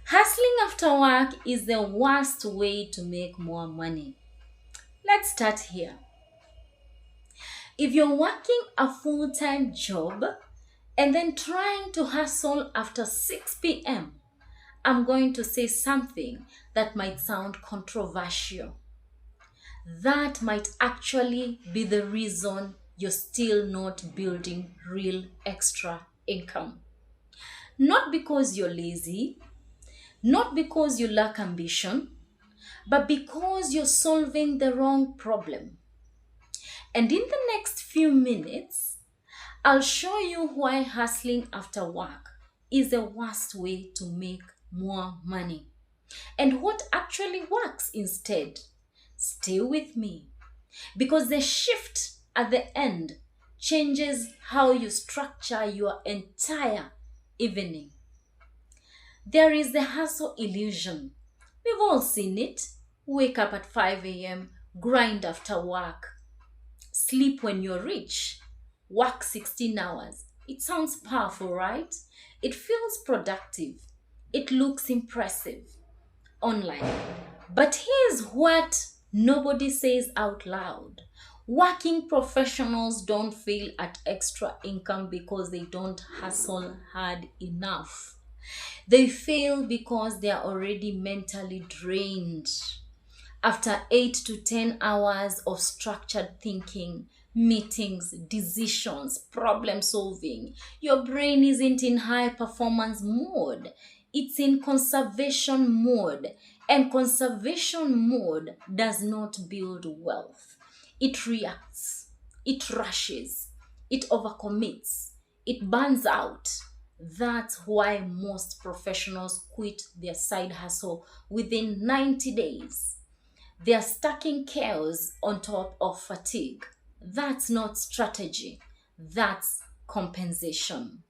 Hustling after work is the worst way to make more money. Let's start here. If you're working a full-time job and then trying to hustle after 6 p.m., I'm going to say something that might sound controversial. That might actually be the reason you're still not building real extra income. Not because you're lazy, not because you lack ambition, but because you're solving the wrong problem. And in the next few minutes, I'll show you why hustling after work is the worst way to make more money and what actually works instead. Stay with me because the shift at the end changes how you structure your entire evening. There is the hustle illusion. We've all seen it. Wake up at 5 a.m., grind after work, sleep when you're rich, work 16 hours. It sounds powerful, right? It feels productive. It looks impressive online. But here's what nobody says out loud. Working professionals don't fail at extra income because they don't hustle hard enough. They fail because they are already mentally drained. After 8 to 10 hours of structured thinking, meetings, decisions, problem solving, your brain isn't in high performance mode. It's in conservation mode. And conservation mode does not build wealth. It reacts, it rushes, it overcommits, it burns out. That's why most professionals quit their side hustle within 90 days. They are stacking chaos on top of fatigue. That's not strategy, that's compensation.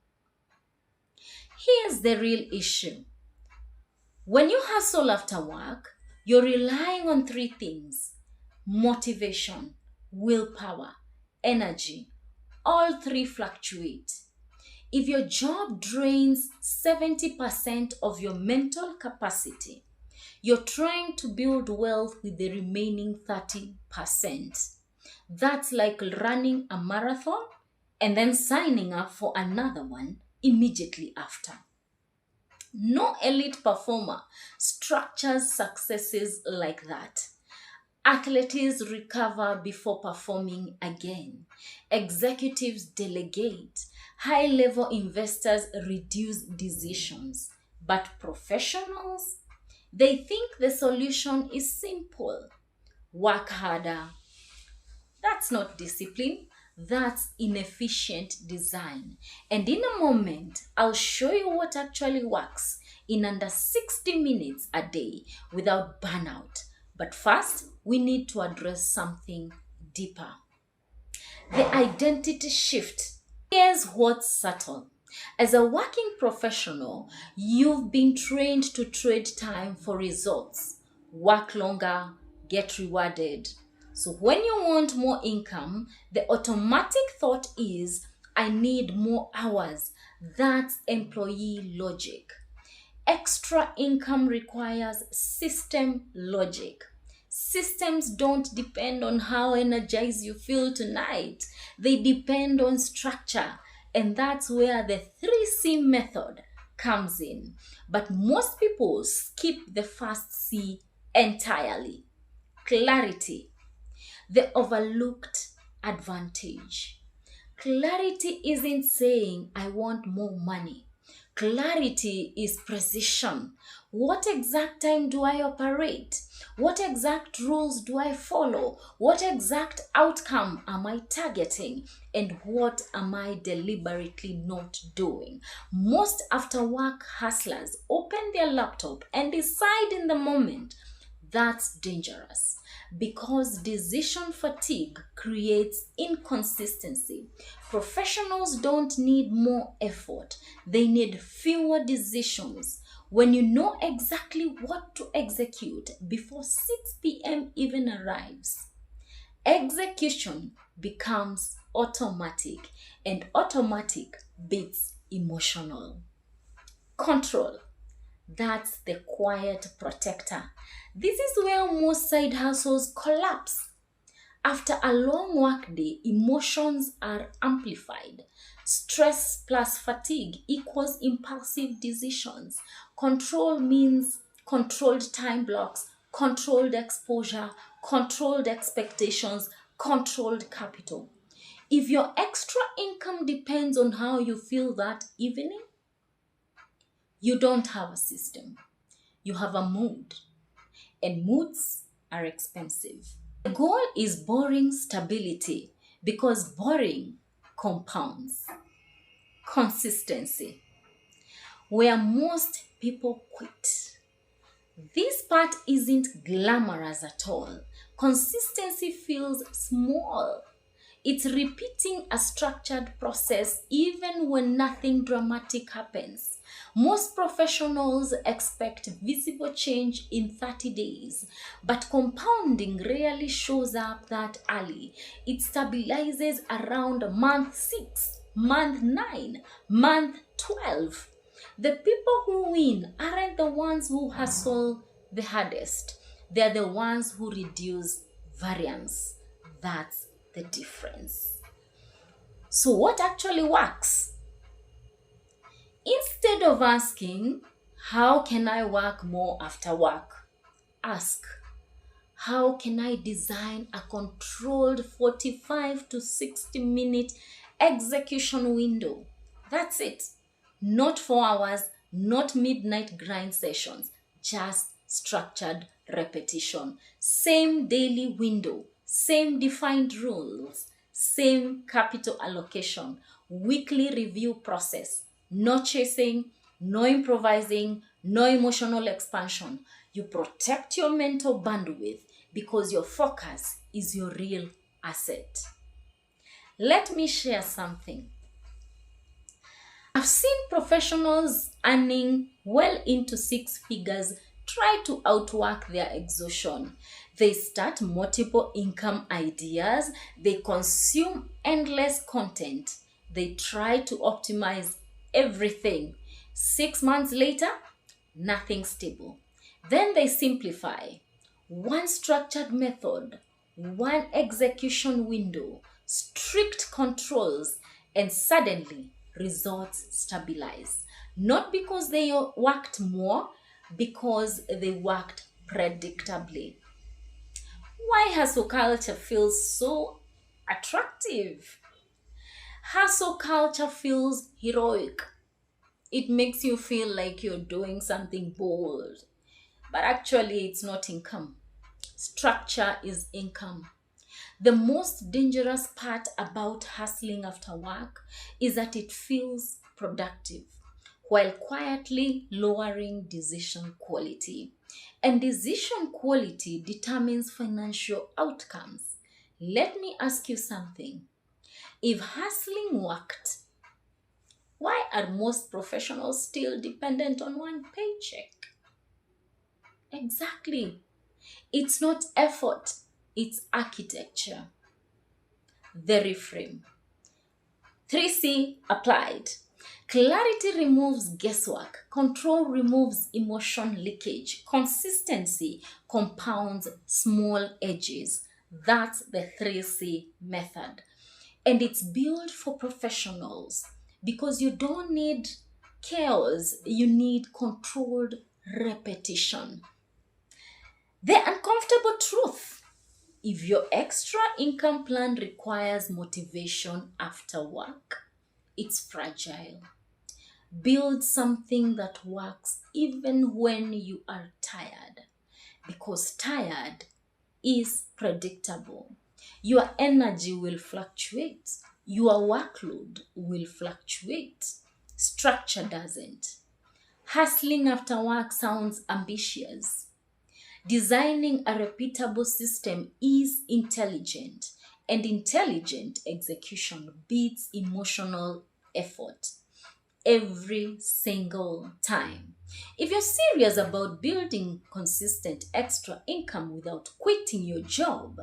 Here's the real issue. When you hustle after work, you're relying on three things: motivation, willpower, energy. All three fluctuate. If your job drains 70% of your mental capacity, you're trying to build wealth with the remaining 30%. That's like running a marathon and then signing up for another one immediately after. No elite performer structures successes like that. Athletes recover before performing again. Executives delegate. High level investors reduce decisions. But professionals, they think the solution is simple: work harder. That's not discipline, that's inefficient design. And in a moment, I'll show you what actually works in under 60 minutes a day without burnout. But first, we need to address something deeper: the identity shift. Here's what's subtle. As a working professional, you've been trained to trade time for results. Work longer, get rewarded. So when you want more income, the automatic thought is, I need more hours. That's employee logic. Extra income requires system logic. Systems don't depend on how energized you feel tonight, they depend on structure. And that's where the 3C method comes in. But most people skip the first C entirely: clarity, the overlooked advantage. Clarity isn't saying, I want more money. Clarity is precision. What exact time do I operate? What exact rules do I follow? What exact outcome am I targeting? And what am I deliberately not doing? Most after work hustlers open their laptop and decide in the moment. That's dangerous because decision fatigue creates inconsistency. Professionals don't need more effort, they need fewer decisions. When you know exactly what to execute before 6 p.m. even arrives, execution becomes automatic, and automatic beats emotional. Control. That's the quiet protector. This is where most side hustles collapse. After a long workday, emotions are amplified. Stress plus fatigue equals impulsive decisions. Control means controlled time blocks, controlled exposure, controlled expectations, controlled capital. If your extra income depends on how you feel that evening, you don't have a system. You have a mood, and moods are expensive. The goal is boring stability because boring compounds. Consistency, where most people quit. This part isn't glamorous at all. Consistency feels small. It's repeating a structured process even when nothing dramatic happens. Most professionals expect visible change in 30 days, but compounding rarely shows up that early. It stabilizes around month 6, month 9, month 12. The people who win aren't the ones who hustle the hardest. They're the ones who reduce variance. That's the difference. So, what actually works? Instead of asking, how can I work more after work? Ask, how can I design a controlled 45 to 60-minute execution window? That's it. Not 4 hours, not midnight grind sessions, just structured repetition. Same daily window, same defined rules, same capital allocation, weekly review process. No chasing, no improvising, no emotional expansion. You protect your mental bandwidth because your focus is your real asset. Let me share something. I've seen professionals earning well into 6 figures try to outwork their exhaustion. They start multiple income ideas, they consume endless content, they try to optimize everything. 6 months later, nothing stable. Then they simplify. One structured method, one execution window, strict controls, and suddenly results stabilize. Not because they worked more, because they worked predictably. Why hustle culture feels so attractive? Hustle culture feels heroic. It makes you feel like you're doing something bold, but actually, it's not income. Structure is income. The most dangerous part about hustling after work is that it feels productive while quietly lowering decision quality. And decision quality determines financial outcomes. Let me ask you something. If hustling worked, why are most professionals still dependent on one paycheck? Exactly. It's not effort, it's architecture. The reframe. 3C applied. Clarity removes guesswork. Control removes emotion leakage. Consistency compounds small edges. That's the 3C method. And it's built for professionals because you don't need chaos, you need controlled repetition. The uncomfortable truth: if your extra income plan requires motivation after work, it's fragile. Build something that works even when you are tired, because tired is predictable. Your energy will fluctuate, your workload will fluctuate. Structure doesn't. Hustling after work sounds ambitious. Designing a repeatable system is intelligent, and intelligent execution beats emotional effort every single time. If you're serious about building consistent extra income without quitting your job,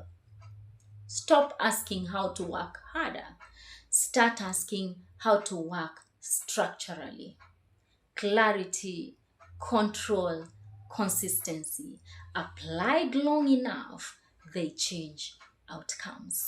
stop asking how to work harder. Start asking how to work structurally. Clarity control, consistency. Applied long enough, they change outcomes.